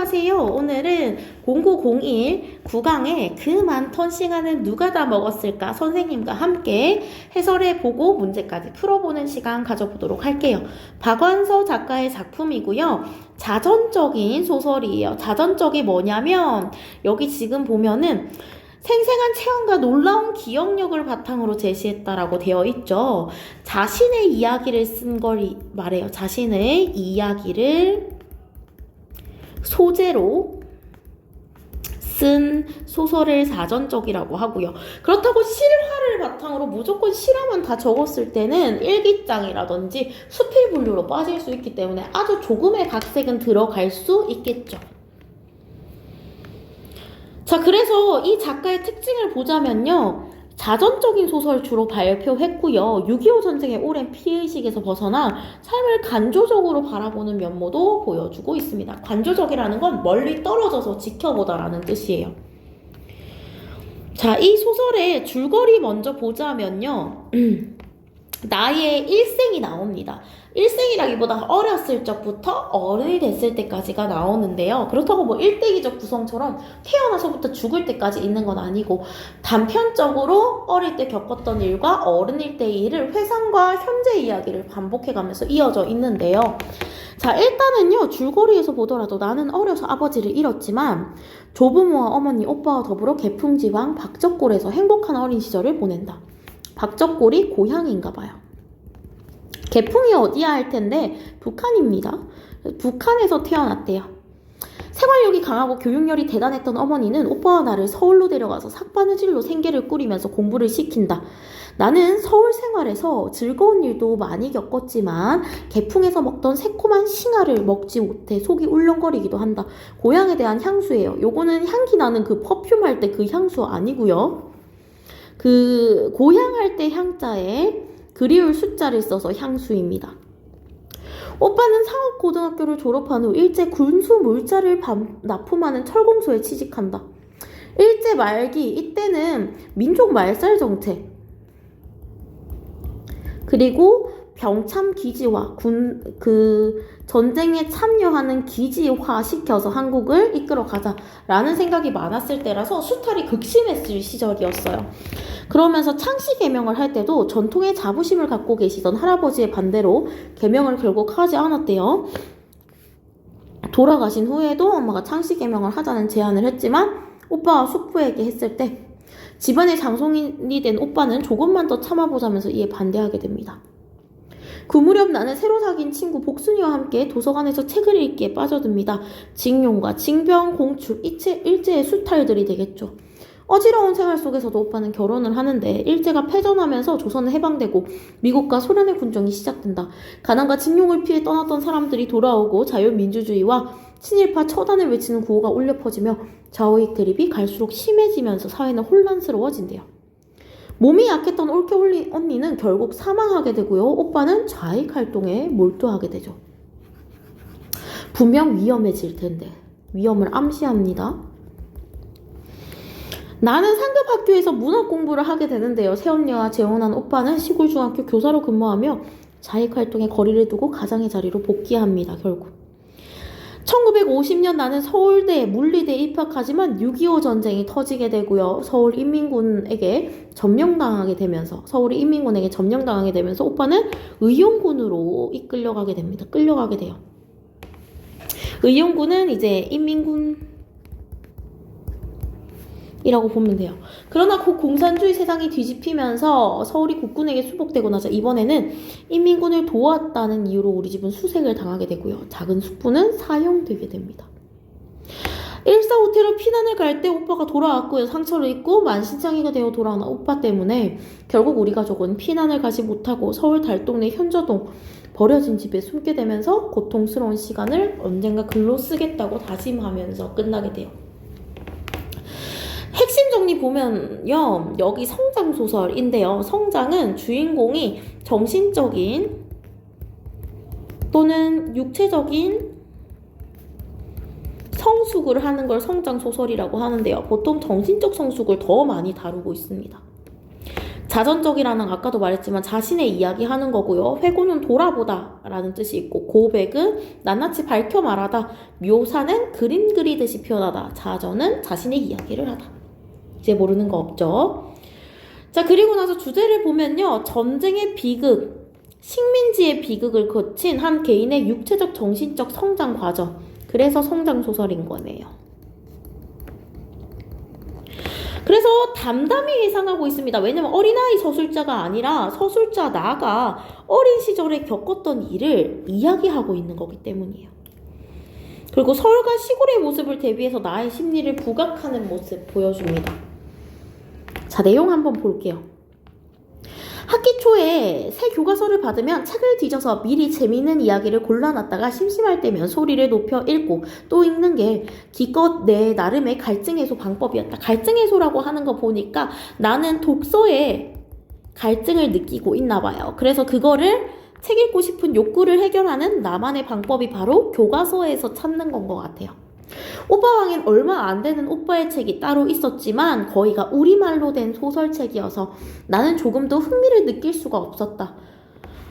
안녕하세요. 오늘은 0901 9강에 그 많던 시간은 누가 다 먹었을까 선생님과 함께 해설해보고 문제까지 풀어보는 시간 가져보도록 할게요. 박완서 작가의 작품이고요. 자전적인 소설이에요. 자전적이 뭐냐면 여기 지금 보면은 생생한 체험과 놀라운 기억력을 바탕으로 제시했다라고 되어 있죠. 자신의 이야기를 쓴 걸 말해요. 자신의 이야기를 소재로 쓴 소설을 자전적이라고 하고요. 그렇다고 실화를 바탕으로 무조건 실화만 다 적었을 때는 일기장이라든지 수필 분류로 빠질 수 있기 때문에 아주 조금의 각색은 들어갈 수 있겠죠. 자, 그래서 이 작가의 특징을 보자면요. 자전적인 소설 주로 발표했고요. 6.25 전쟁의 오랜 피해의식에서 벗어나 삶을 간조적으로 바라보는 면모도 보여주고 있습니다. 간조적이라는 건 멀리 떨어져서 지켜보다라는 뜻이에요. 자, 이 소설의 줄거리 먼저 보자면요. 나의 일생이 나옵니다. 일생이라기보다 어렸을 적부터 어른이 됐을 때까지가 나오는데요. 그렇다고 뭐 일대기적 구성처럼 태어나서부터 죽을 때까지 있는 건 아니고 단편적으로 어릴 때 겪었던 일과 어른일 때의 일을 회상과 현재 이야기를 반복해가면서 이어져 있는데요. 자, 일단은요, 줄거리에서 보더라도 나는 어려서 아버지를 잃었지만 조부모와 어머니, 오빠와 더불어 개풍지방 박적골에서 행복한 어린 시절을 보낸다. 박적골이 고향인가 봐요. 개풍이 어디야 할 텐데 북한입니다. 북한에서 태어났대요. 생활력이 강하고 교육열이 대단했던 어머니는 오빠와 나를 서울로 데려가서 삭바느질로 생계를 꾸리면서 공부를 시킨다. 나는 서울 생활에서 즐거운 일도 많이 겪었지만 개풍에서 먹던 새콤한 싱아를 먹지 못해 속이 울렁거리기도 한다. 고향에 대한 향수예요. 요거는 향기 나는 그 퍼퓸 할 때 그 향수 아니고요. 그 고향 할 때 향자에 그리울 숫자를 써서 향수입니다. 오빠는 상업고등학교를 졸업한 후 일제 군수 물자를 납품하는 철공소에 취직한다. 일제 말기 이때는 민족 말살 정책 그리고 병참 기지화 전쟁에 참여하는 기지화 시켜서 한국을 이끌어 가자라는 생각이 많았을 때라서 수탈이 극심했을 시절이었어요. 그러면서 창씨 개명을 할 때도 전통의 자부심을 갖고 계시던 할아버지의 반대로 개명을 결국 하지 않았대요. 돌아가신 후에도 엄마가 창씨 개명을 하자는 제안을 했지만 오빠와 숙부에게 했을 때 집안의 장손이 된 오빠는 조금만 더 참아보자면서 이에 반대하게 됩니다. 그 무렵 나는 새로 사귄 친구 복순이와 함께 도서관에서 책을 읽기에 빠져듭니다. 징용과 징병, 공출, 일제의 수탈들이 되겠죠. 어지러운 생활 속에서도 오빠는 결혼을 하는데 일제가 패전하면서 조선은 해방되고 미국과 소련의 군정이 시작된다. 가난과 징용을 피해 떠났던 사람들이 돌아오고 자유민주주의와 친일파 처단을 외치는 구호가 울려 퍼지며 좌우익 대립이 갈수록 심해지면서 사회는 혼란스러워진대요. 몸이 약했던 올케 언니는 결국 사망하게 되고요. 오빠는 좌익 활동에 몰두하게 되죠. 분명 위험해질 텐데 위험을 암시합니다. 나는 상급 학교에서 문학 공부를 하게 되는데요. 새언니와 재혼한 오빠는 시골 중학교 교사로 근무하며 자익 활동에 거리를 두고 가장의 자리로 복귀합니다. 결국 1950년 나는 서울대 물리대에 입학하지만 6.25 전쟁이 터지게 되고요. 서울이 인민군에게 점령당하게 되면서 오빠는 의용군으로 끌려가게 됩니다. 끌려가게 돼요. 의용군은 이제 인민군 이라고 보면 돼요. 그러나 그 공산주의 세상이 뒤집히면서 서울이 국군에게 수복되고 나서 이번에는 인민군을 도왔다는 이유로 우리 집은 수색을 당하게 되고요. 작은 숙부는 사형되게 됩니다. 145태로 피난을 갈 때 오빠가 돌아왔고요. 상처를 입고 만신창이가 되어 돌아온 오빠 때문에 결국 우리 가족은 피난을 가지 못하고 서울 달동네 현저동 버려진 집에 숨게 되면서 고통스러운 시간을 언젠가 글로 쓰겠다고 다짐하면서 끝나게 돼요. 핵심 정리 보면요. 여기 성장소설인데요. 성장은 주인공이 정신적인 또는 육체적인 성숙을 하는 걸 성장소설이라고 하는데요. 보통 정신적 성숙을 더 많이 다루고 있습니다. 자전적이라는 아까도 말했지만 자신의 이야기 하는 거고요. 회고는 돌아보다 라는 뜻이 있고, 고백은 낱낱이 밝혀 말하다, 묘사는 그림 그리듯이 표현하다, 자전은 자신의 이야기를 하다. 이제 모르는 거 없죠? 자, 그리고 나서 주제를 보면요. 전쟁의 비극, 식민지의 비극을 거친 한 개인의 육체적 정신적 성장 과정. 그래서 성장 소설인 거네요. 그래서 담담히 예상하고 있습니다. 왜냐면 어린아이 서술자가 아니라 서술자 나가 어린 시절에 겪었던 일을 이야기하고 있는 거기 때문이에요. 그리고 서울과 시골의 모습을 대비해서 나의 심리를 부각하는 모습 보여줍니다. 자, 내용 한번 볼게요. 학기 초에 새 교과서를 받으면 책을 뒤져서 미리 재미있는 이야기를 골라놨다가 심심할 때면 소리를 높여 읽고 또 읽는 게 기껏 내 나름의 갈증 해소 방법이었다. 갈증 해소라고 하는 거 보니까 나는 독서에 갈증을 느끼고 있나 봐요. 그래서 그거를 책 읽고 싶은 욕구를 해결하는 나만의 방법이 바로 교과서에서 찾는 건 것 같아요. 오빠왕엔 얼마 안 되는 오빠의 책이 따로 있었지만 거의가 우리말로 된 소설책이어서 나는 조금도 흥미를 느낄 수가 없었다.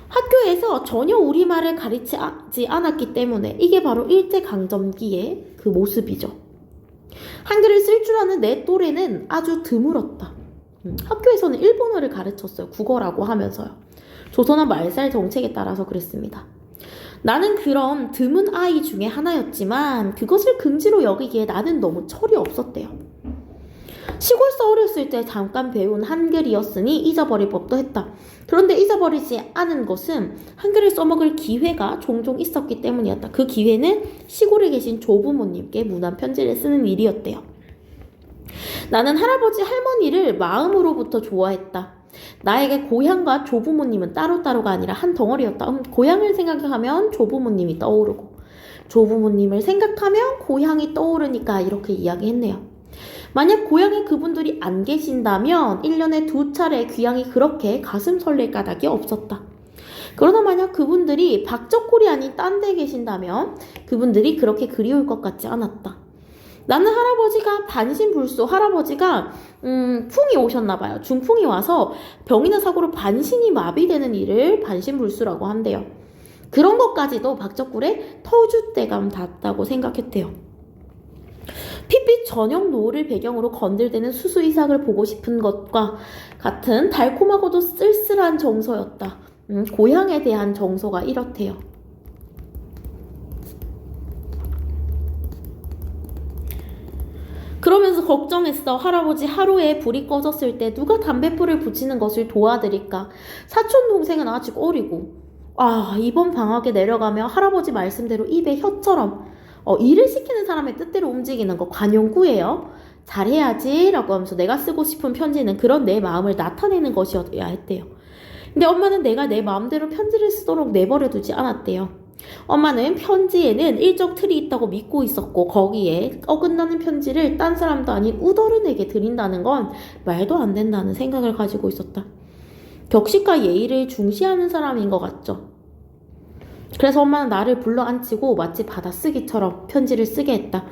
학교에서 전혀 우리말을 가르치지 않았기 때문에 이게 바로 일제강점기의 그 모습이죠. 한글을 쓸 줄 아는 내 또래는 아주 드물었다. 학교에서는 일본어를 가르쳤어요. 국어라고 하면서요. 조선어 말살 정책에 따라서 그랬습니다. 나는 그런 드문 아이 중에 하나였지만 그것을 긍지로 여기기에 나는 너무 철이 없었대요. 시골서 어렸을 때 잠깐 배운 한글이었으니 잊어버릴 법도 했다. 그런데 잊어버리지 않은 것은 한글을 써먹을 기회가 종종 있었기 때문이었다. 그 기회는 시골에 계신 조부모님께 문안 편지를 쓰는 일이었대요. 나는 할아버지 할머니를 마음으로부터 좋아했다. 나에게 고향과 조부모님은 따로따로가 아니라 한 덩어리였다. 고향을 생각하면 조부모님이 떠오르고 조부모님을 생각하면 고향이 떠오르니까 이렇게 이야기했네요. 만약 고향에 그분들이 안 계신다면 1년에 2차례 귀향이 그렇게 가슴 설렐 까닭이 없었다. 그러나 만약 그분들이 박적골이 아닌 딴 데 계신다면 그분들이 그렇게 그리울 것 같지 않았다. 나는 할아버지가 반신불수, 할아버지가 풍이 오셨나봐요. 중풍이 와서 병이나 사고로 반신이 마비되는 일을 반신불수라고 한대요. 그런 것까지도 박적굴의 터줏대감 닿았다고 생각했대요. 핏빛 전형 노을을 배경으로 건들대는 수수이삭을 보고 싶은 것과 같은 달콤하고도 쓸쓸한 정서였다. 고향에 대한 정서가 이렇대요. 그러면서 걱정했어. 할아버지 하루에 불이 꺼졌을 때 누가 담뱃불을 붙이는 것을 도와드릴까? 사촌 동생은 아직 어리고 이번 방학에 내려가면 할아버지 말씀대로 입에 혀처럼 일을 시키는 사람의 뜻대로 움직이는 거 관용구예요. 잘해야지 라고 하면서 내가 쓰고 싶은 편지는 그런 내 마음을 나타내는 것이어야 했대요. 근데 엄마는 내가 내 마음대로 편지를 쓰도록 내버려두지 않았대요. 엄마는 편지에는 일정 틀이 있다고 믿고 있었고 거기에 어긋나는 편지를 딴 사람도 아닌 우더른에게 드린다는 건 말도 안 된다는 생각을 가지고 있었다. 격식과 예의를 중시하는 사람인 것 같죠. 그래서 엄마는 나를 불러 앉히고 마치 받아쓰기처럼 편지를 쓰게 했다.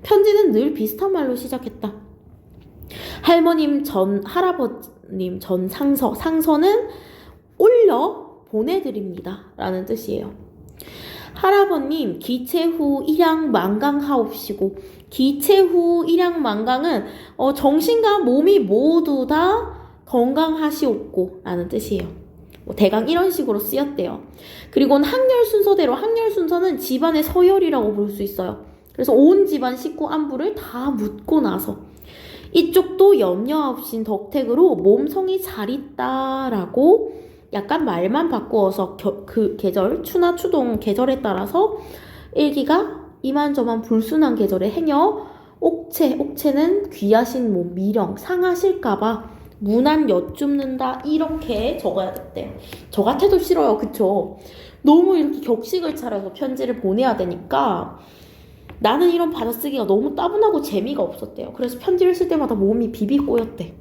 편지는 늘 비슷한 말로 시작했다. 할머님 전 할아버님 전 상서는 올려 보내드립니다 라는 뜻이에요. 할아버님 기체 후 일양만강하옵시고, 기체 후 일양만강은 정신과 몸이 모두 다 건강하시옵고 라는 뜻이에요. 대강 이런 식으로 쓰였대요. 그리고 항렬 순서대로, 항렬 순서는 집안의 서열이라고 볼 수 있어요. 그래서 온 집안 식구 안부를 다 묻고 나서 이쪽도 염려 없인 덕택으로 몸성이 잘 있다라고 약간 말만 바꾸어서 그 계절, 추나 추동 계절에 따라서 일기가 이만저만 불순한 계절에 행여 옥체는 귀하신 몸, 미령, 상하실까봐 무난 여쭙는다 이렇게 적어야 됐대요. 저 같아도 싫어요. 그쵸? 너무 이렇게 격식을 차려서 편지를 보내야 되니까 나는 이런 받아쓰기가 너무 따분하고 재미가 없었대요. 그래서 편지를 쓸 때마다 몸이 비비 꼬였대.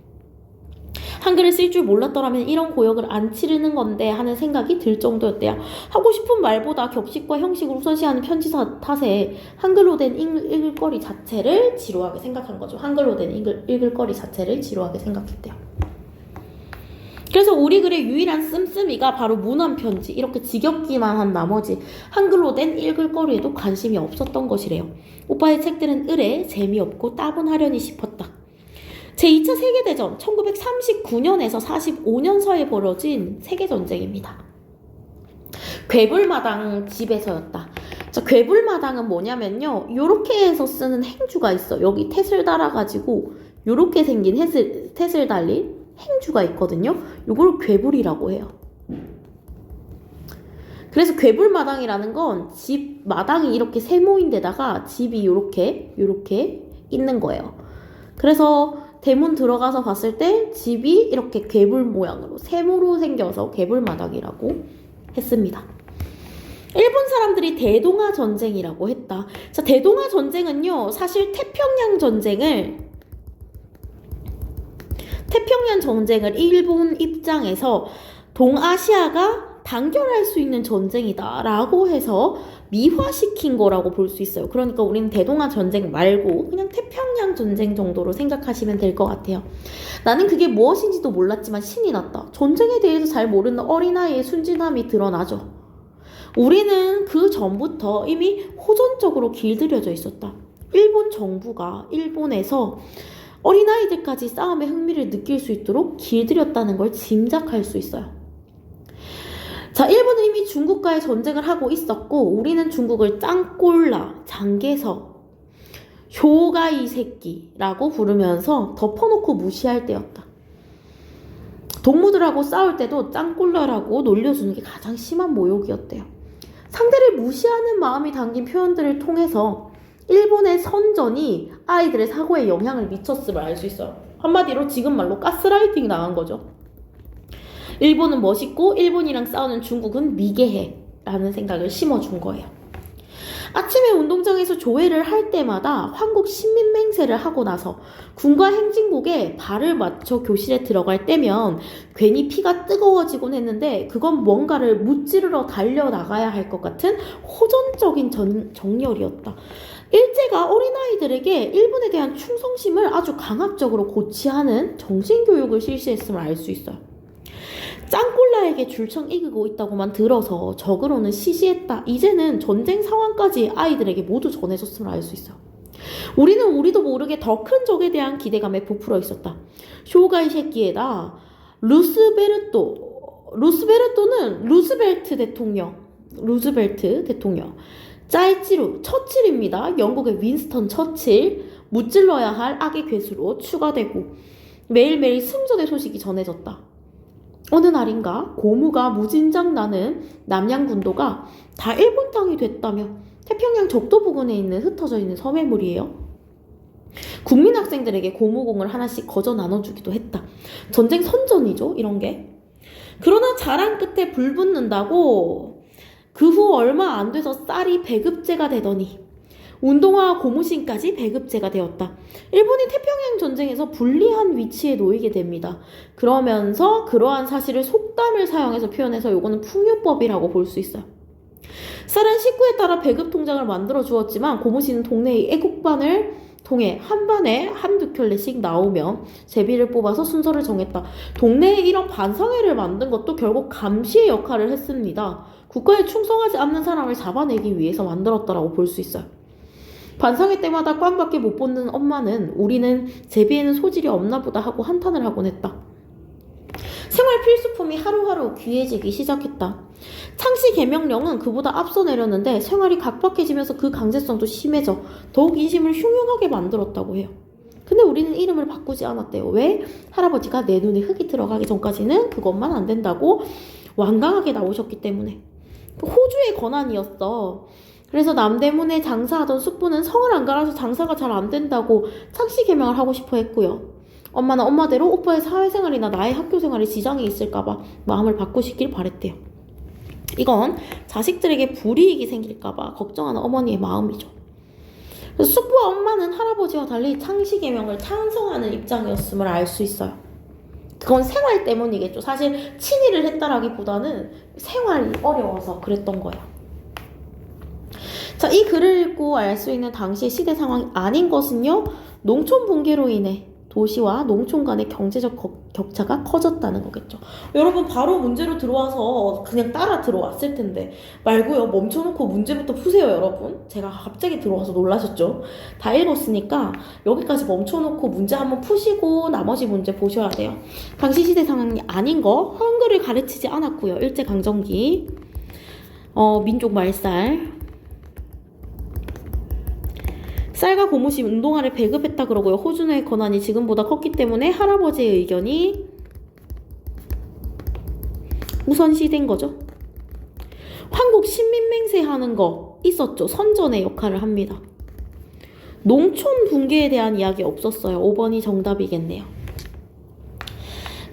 한글을 쓸 줄 몰랐더라면 이런 고역을 안 치르는 건데 하는 생각이 들 정도였대요. 하고 싶은 말보다 격식과 형식을 우선시하는 편지사 탓에 한글로 된 읽을거리 자체를 지루하게 생각한 거죠. 한글로 된 읽을거리 자체를 지루하게 생각했대요. 그래서 우리 글의 유일한 씀씀이가 바로 문헌편지, 이렇게 지겹기만 한 나머지 한글로 된 읽을거리에도 관심이 없었던 것이래요. 오빠의 책들은 으레, 재미없고 따분하려니 싶었다. 제2차 세계대전 1939년에서 45년 사이에 벌어진 세계전쟁입니다. 괴불마당 집에서였다. 자, 괴불마당은 뭐냐면요, 요렇게 해서 쓰는 행주가 있어. 여기 탯을 달아가지고 요렇게 생긴 탯을 달린 행주가 있거든요. 요걸 괴불이라고 해요. 그래서 괴불마당이라는 건 집 마당이 이렇게 세모인 데다가 집이 요렇게 있는 거예요. 그래서 대문 들어가서 봤을 때 집이 이렇게 괴불 모양으로 세모로 생겨서 괴불마당이라고 했습니다. 일본 사람들이 대동아 전쟁이라고 했다. 자, 대동아 전쟁은요, 사실 태평양 전쟁을 일본 입장에서 동아시아가 단결할 수 있는 전쟁이다 라고 해서 미화시킨 거라고 볼 수 있어요. 그러니까 우리는 대동아 전쟁 말고 그냥 태평양 전쟁 정도로 생각하시면 될 것 같아요. 나는 그게 무엇인지도 몰랐지만 신이 났다. 전쟁에 대해서 잘 모르는 어린아이의 순진함이 드러나죠. 우리는 그 전부터 이미 호전적으로 길들여져 있었다. 일본 정부가 일본에서 어린아이들까지 싸움에 흥미를 느낄 수 있도록 길들였다는 걸 짐작할 수 있어요. 자, 일본은 이미 중국과의 전쟁을 하고 있었고, 우리는 중국을 짱꼴라, 장개석, 효가이 새끼라고 부르면서 덮어놓고 무시할 때였다. 동무들하고 싸울 때도 짱꼴라라고 놀려주는 게 가장 심한 모욕이었대요. 상대를 무시하는 마음이 담긴 표현들을 통해서 일본의 선전이 아이들의 사고에 영향을 미쳤음을 알 수 있어요. 한마디로 지금 말로 가스라이팅 당한 거죠. 일본은 멋있고 일본이랑 싸우는 중국은 미개해 라는 생각을 심어준 거예요. 아침에 운동장에서 조회를 할 때마다 한국 신민맹세를 하고 나서 군과 행진곡에 발을 맞춰 교실에 들어갈 때면 괜히 피가 뜨거워지곤 했는데, 그건 뭔가를 무찌르러 달려나가야 할 것 같은 호전적인 정열이었다. 일제가 어린아이들에게 일본에 대한 충성심을 아주 강압적으로 고취하는 정신교육을 실시했음을 알 수 있어요. 짱꼴라에게 줄청 이기고 있다고만 들어서 적으로는 시시했다. 이제는 전쟁 상황까지 아이들에게 모두 전해줬음을 알 수 있어요. 우리는 우리도 모르게 더 큰 적에 대한 기대감에 부풀어 있었다. 쇼가이 새끼에다 루스베르토는 루즈벨트 대통령, 짤지루, 처칠입니다. 영국의 윈스턴 처칠, 무찔러야 할 악의 괴수로 추가되고 매일매일 승전의 소식이 전해졌다. 어느 날인가 고무가 무진장 나는 남양군도가 다 일본 땅이 됐다며 태평양 적도 부근에 있는 흩어져 있는 섬해물이에요. 국민 학생들에게 고무공을 하나씩 거저 나눠주기도 했다. 전쟁 선전이죠, 이런 게. 그러나 자랑 끝에 불 붙는다고 그 후 얼마 안 돼서 쌀이 배급제가 되더니 운동화와 고무신까지 배급제가 되었다. 일본이 태평양 전쟁에서 불리한 위치에 놓이게 됩니다. 그러면서 그러한 사실을 속담을 사용해서 표현해서 요거는 풍요법이라고 볼 수 있어요. 쌀은 식구에 따라 배급 통장을 만들어 주었지만 고무신은 동네의 애국반을 통해 한 반에 한두 켤레씩 나오면 제비를 뽑아서 순서를 정했다. 동네에 이런 반상회를 만든 것도 결국 감시의 역할을 했습니다. 국가에 충성하지 않는 사람을 잡아내기 위해서 만들었다라고 볼 수 있어요. 반상회 때마다 꽝밖에 못 뽑는 엄마는 우리는 제비에는 소질이 없나 보다 하고 한탄을 하곤 했다. 생활 필수품이 하루하루 귀해지기 시작했다. 창씨 개명령은 그보다 앞서 내렸는데 생활이 각박해지면서 그 강제성도 심해져 더욱 인심을 흉흉하게 만들었다고 해요. 근데 우리는 이름을 바꾸지 않았대요. 왜? 할아버지가 내 눈에 흙이 들어가기 전까지는 그것만 안 된다고 완강하게 나오셨기 때문에. 호주의 권한이었어. 그래서 남대문에 장사하던 숙부는 성을 안 갈아서 장사가 잘 안 된다고 창씨 개명을 하고 싶어 했고요. 엄마는 엄마대로 오빠의 사회생활이나 나의 학교생활에 지장이 있을까봐 마음을 바꾸시길 바랬대요. 이건 자식들에게 불이익이 생길까봐 걱정하는 어머니의 마음이죠. 그래서 숙부와 엄마는 할아버지와 달리 창씨 개명을 찬성하는 입장이었음을 알 수 있어요. 그건 생활 때문이겠죠. 사실 친일을 했다라기보다는 생활이 어려워서 그랬던 거예요. 자, 이 글을 읽고 알 수 있는 당시의 시대 상황이 아닌 것은요, 농촌 붕괴로 인해 도시와 농촌 간의 경제적 격차가 커졌다는 거겠죠. 여러분 바로 문제로 들어와서 그냥 따라 들어왔을 텐데 말고요. 멈춰놓고 문제부터 푸세요 여러분. 제가 갑자기 들어와서 놀라셨죠? 다 읽었으니까 여기까지 멈춰놓고 문제 한번 푸시고 나머지 문제 보셔야 돼요. 당시 시대 상황이 아닌 거 한글을 가르치지 않았고요. 일제강점기 민족 말살 쌀과 고무신 운동화를 배급했다 그러고요. 호주의 권한이 지금보다 컸기 때문에 할아버지의 의견이 우선시된 거죠. 한국 신민맹세 하는 거 있었죠. 선전의 역할을 합니다. 농촌 붕괴에 대한 이야기 없었어요. 5번이 정답이겠네요.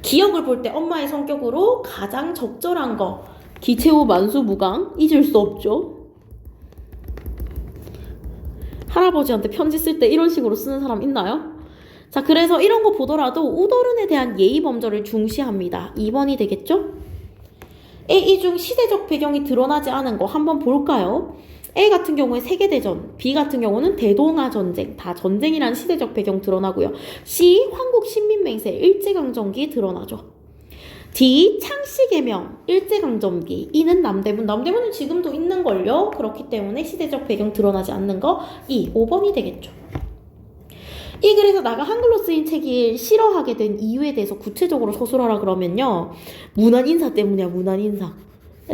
기억을 볼 때 엄마의 성격으로 가장 적절한 거 기체호 만수무강 잊을 수 없죠. 할아버지한테 편지 쓸 때 이런 식으로 쓰는 사람 있나요? 자, 그래서 이런 거 보더라도 우더른에 대한 예의 범절을 중시합니다. 2번이 되겠죠? A 중 시대적 배경이 드러나지 않은 거 한번 볼까요? A 같은 경우에 세계대전, B 같은 경우는 대동아전쟁, 다 전쟁이란 시대적 배경 드러나고요. C, 한국신민맹세, 일제강점기 드러나죠. D, 창씨개명, 일제강점기. E는 남대문. 남대문은 지금도 있는걸요. 그렇기 때문에 시대적 배경 드러나지 않는 거 E, 5번이 되겠죠. 이 글에서 나가 한글로 쓰인 책을 싫어하게 된 이유에 대해서 구체적으로 서술하라 그러면요. 문안인사 때문이야. 문안인사.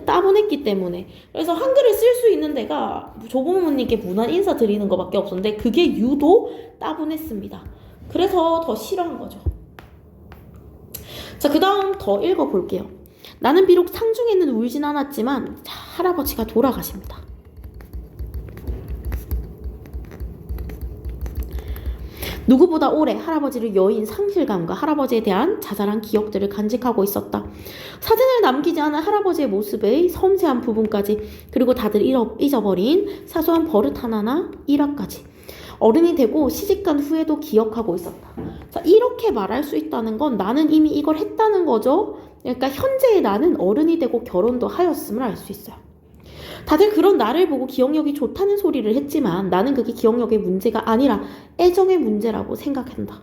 따분했기 때문에. 그래서 한글을 쓸 수 있는 데가 조부모님께 문안인사 드리는 것밖에 없었는데 그게 유독 따분했습니다. 그래서 더 싫어한 거죠. 자, 그 다음 더 읽어볼게요. 나는 비록 상중에는 울진 않았지만 자, 할아버지가 돌아가십니다. 누구보다 오래 할아버지를 여인 상실감과 할아버지에 대한 자잘한 기억들을 간직하고 있었다. 사진을 남기지 않은 할아버지의 모습의 섬세한 부분까지 그리고 다들 잊어버린 사소한 버릇 하나나 일화까지 어른이 되고 시집간 후에도 기억하고 있었다. 자, 이렇게 말할 수 있다는 건 나는 이미 이걸 했다는 거죠. 그러니까 현재의 나는 어른이 되고 결혼도 하였음을 알 수 있어요. 다들 그런 나를 보고 기억력이 좋다는 소리를 했지만 나는 그게 기억력의 문제가 아니라 애정의 문제라고 생각한다.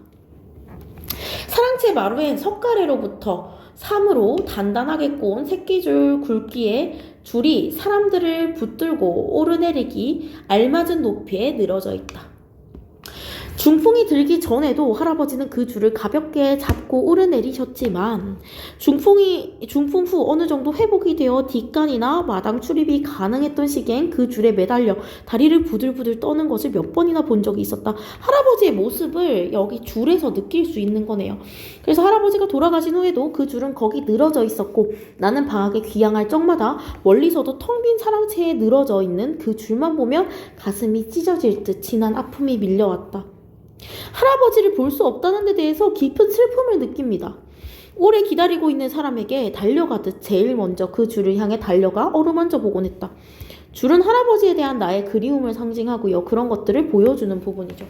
사랑채 마루엔 석가래로부터 삼으로 단단하게 꼬은 새끼줄 굵기에 줄이 사람들을 붙들고 오르내리기 알맞은 높이에 늘어져 있다. 중풍이 들기 전에도 할아버지는 그 줄을 가볍게 잡고 오르내리셨지만 중풍 후 어느 정도 회복이 되어 뒷간이나 마당 출입이 가능했던 시기엔 그 줄에 매달려 다리를 부들부들 떠는 것을 몇 번이나 본 적이 있었다. 할아버지의 모습을 여기 줄에서 느낄 수 있는 거네요. 그래서 할아버지가 돌아가신 후에도 그 줄은 거기 늘어져 있었고 나는 방학에 귀향할 적마다 멀리서도 텅 빈 사랑채에 늘어져 있는 그 줄만 보면 가슴이 찢어질 듯 진한 아픔이 밀려왔다. 할아버지를 볼 수 없다는 데 대해서 깊은 슬픔을 느낍니다. 오래 기다리고 있는 사람에게 달려가듯 제일 먼저 그 줄을 향해 달려가 어루만져 보곤 했다. 줄은 할아버지에 대한 나의 그리움을 상징하고요. 그런 것들을 보여주는 부분이죠.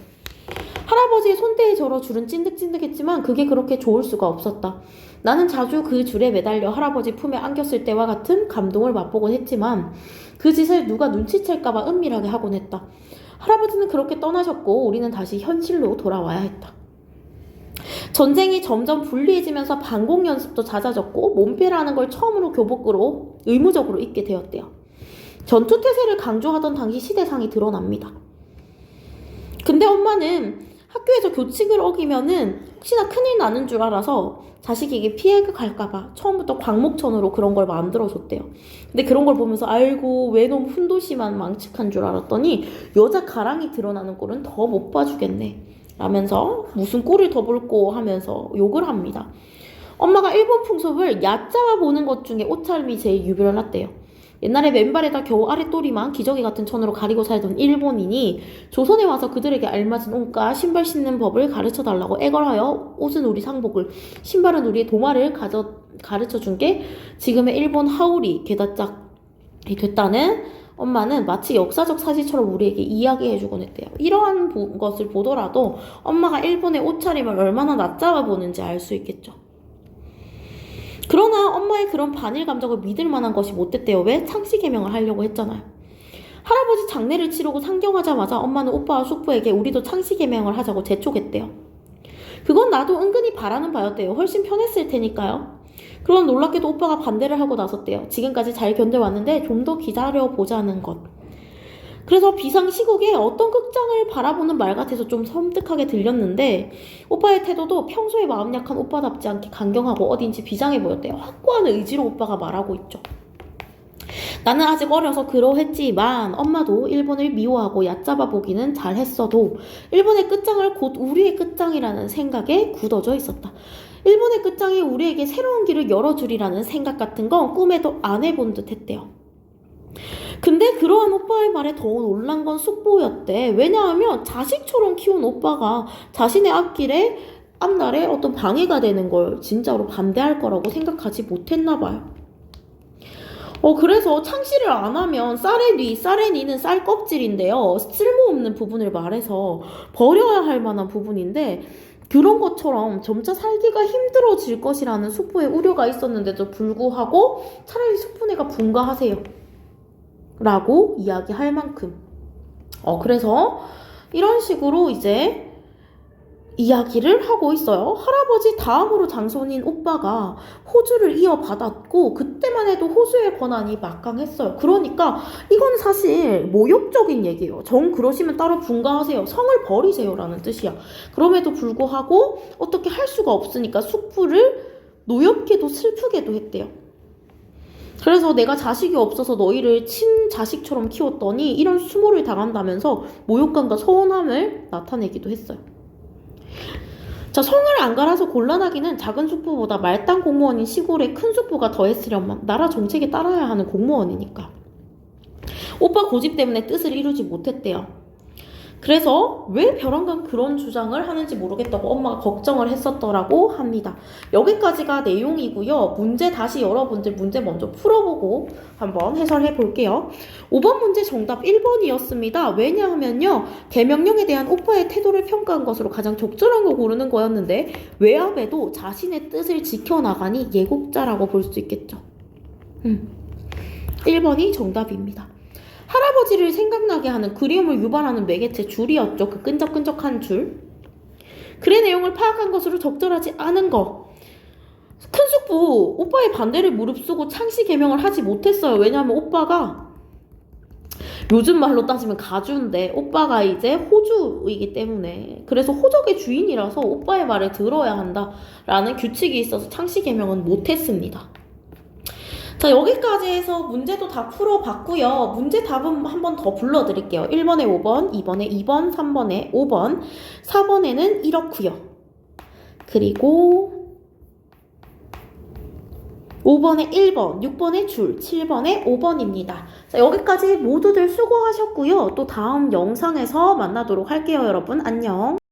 할아버지의 손때에 절어 줄은 찐득찐득했지만 그게 그렇게 좋을 수가 없었다. 나는 자주 그 줄에 매달려 할아버지 품에 안겼을 때와 같은 감동을 맛보곤 했지만 그 짓을 누가 눈치챌까봐 은밀하게 하곤 했다. 할아버지는 그렇게 떠나셨고 우리는 다시 현실로 돌아와야 했다. 전쟁이 점점 불리해지면서 반공 연습도 잦아졌고 몸빼라는 걸 처음으로 교복으로 의무적으로 입게 되었대요. 전투태세를 강조하던 당시 시대상이 드러납니다. 근데 엄마는 학교에서 교칙을 어기면은 혹시나 큰일 나는 줄 알아서 자식에게 피해가 갈까봐 처음부터 광목천으로 그런 걸 만들어줬대요. 근데 그런 걸 보면서 아이고 외놈 훈도씨만 망측한 줄 알았더니 여자 가랑이 드러나는 꼴은 더 못 봐주겠네 라면서 무슨 꼴을 더 볼꼬 하면서 욕을 합니다. 엄마가 일본 풍습을 얕잡아 보는 것 중에 옷차림이 제일 유별났대요. 옛날에 맨발에다 겨우 아랫도리만 기저귀 같은 천으로 가리고 살던 일본인이 조선에 와서 그들에게 알맞은 옷과 신발 신는 법을 가르쳐달라고 애걸하여 옷은 우리 상복을, 신발은 우리의 도마를 가르쳐준 게 지금의 일본 하울이 게다짝이 됐다는 엄마는 마치 역사적 사실처럼 우리에게 이야기해주곤 했대요. 이러한 것을 보더라도 엄마가 일본의 옷차림을 얼마나 낮잡아 보는지 알 수 있겠죠. 그러나 엄마의 그런 반일 감정을 믿을 만한 것이 못 됐대요. 왜? 창씨 개명을 하려고 했잖아요. 할아버지 장례를 치르고 상경하자마자 엄마는 오빠와 숙부에게 우리도 창씨 개명을 하자고 재촉했대요. 그건 나도 은근히 바라는 바였대요. 훨씬 편했을 테니까요. 그런 놀랍게도 오빠가 반대를 하고 나섰대요. 지금까지 잘 견뎌왔는데 좀 더 기다려보자는 것. 그래서 비상시국에 어떤 극장을 바라보는 말 같아서 좀 섬뜩하게 들렸는데 오빠의 태도도 평소에 마음 약한 오빠답지 않게 강경하고 어딘지 비장해 보였대요. 확고한 의지로 오빠가 말하고 있죠. 나는 아직 어려서 그러했지만 엄마도 일본을 미워하고 얕잡아 보기는 잘했어도 일본의 끝장을 곧 우리의 끝장이라는 생각에 굳어져 있었다. 일본의 끝장이 우리에게 새로운 길을 열어주리라는 생각 같은 건 꿈에도 안 해본 듯 했대요. 근데 그러한 오빠의 말에 더 놀란 건 숙보였대. 왜냐하면 자식처럼 키운 오빠가 자신의 앞날에 어떤 방해가 되는 걸 진짜로 반대할 거라고 생각하지 못했나 봐요. 그래서 창씨를 안 하면 쌀의 니는 쌀 껍질인데요. 쓸모없는 부분을 말해서 버려야 할 만한 부분인데 그런 것처럼 점차 살기가 힘들어질 것이라는 숙부의 우려가 있었는데도 불구하고 차라리 숙부네가 분가하세요 라고 이야기할 만큼 그래서 이런 식으로 이제 이야기를 하고 있어요. 할아버지 다음으로 장손인 오빠가 호주를 이어받았고 그때만 해도 호주의 권한이 막강했어요. 그러니까 이건 사실 모욕적인 얘기예요. 정 그러시면 따로 분가하세요. 성을 버리세요 라는 뜻이야. 그럼에도 불구하고 어떻게 할 수가 없으니까 숙부를 노엽게도 슬프게도 했대요. 그래서 내가 자식이 없어서 너희를 친자식처럼 키웠더니 이런 수모를 당한다면서 모욕감과 서운함을 나타내기도 했어요. 자, 성을 안 갈아서 곤란하기는 작은 숙부보다 말단 공무원인 시골의 큰 숙부가 더 했으련만 나라 정책에 따라야 하는 공무원이니까. 오빠 고집 때문에 뜻을 이루지 못했대요. 그래서 왜 벼랑간 그런 주장을 하는지 모르겠다고 엄마가 걱정을 했었더라고 합니다. 여기까지가 내용이고요. 문제 다시 여러분들 문제 먼저 풀어보고 한번 해설해 볼게요. 5번 문제 정답 1번이었습니다. 왜냐하면요. 계명령에 대한 오빠의 태도를 평가한 것으로 가장 적절한 거 고르는 거였는데 외압에도 자신의 뜻을 지켜나가니 예곡자라고 볼 수 있겠죠. 1번이 정답입니다. 할아버지를 생각나게 하는 그리움을 유발하는 매개체 줄이었죠. 그 끈적끈적한 줄. 글의 내용을 파악한 것으로 적절하지 않은 거. 큰 숙부 오빠의 반대를 무릅쓰고 창씨 개명을 하지 못했어요. 왜냐하면 오빠가 요즘 말로 따지면 가주인데 오빠가 이제 호주이기 때문에 그래서 호적의 주인이라서 오빠의 말을 들어야 한다라는 규칙이 있어서 창씨 개명은 못했습니다. 자, 여기까지 해서 문제도 다 풀어봤고요. 문제 답은 한 번 더 불러드릴게요. 1번에 5번, 2번에 2번, 3번에 5번, 4번에는 이렇고요. 그리고 5번에 1번, 6번에 줄, 7번에 5번입니다. 자, 여기까지 모두들 수고하셨고요. 또 다음 영상에서 만나도록 할게요, 여러분. 안녕.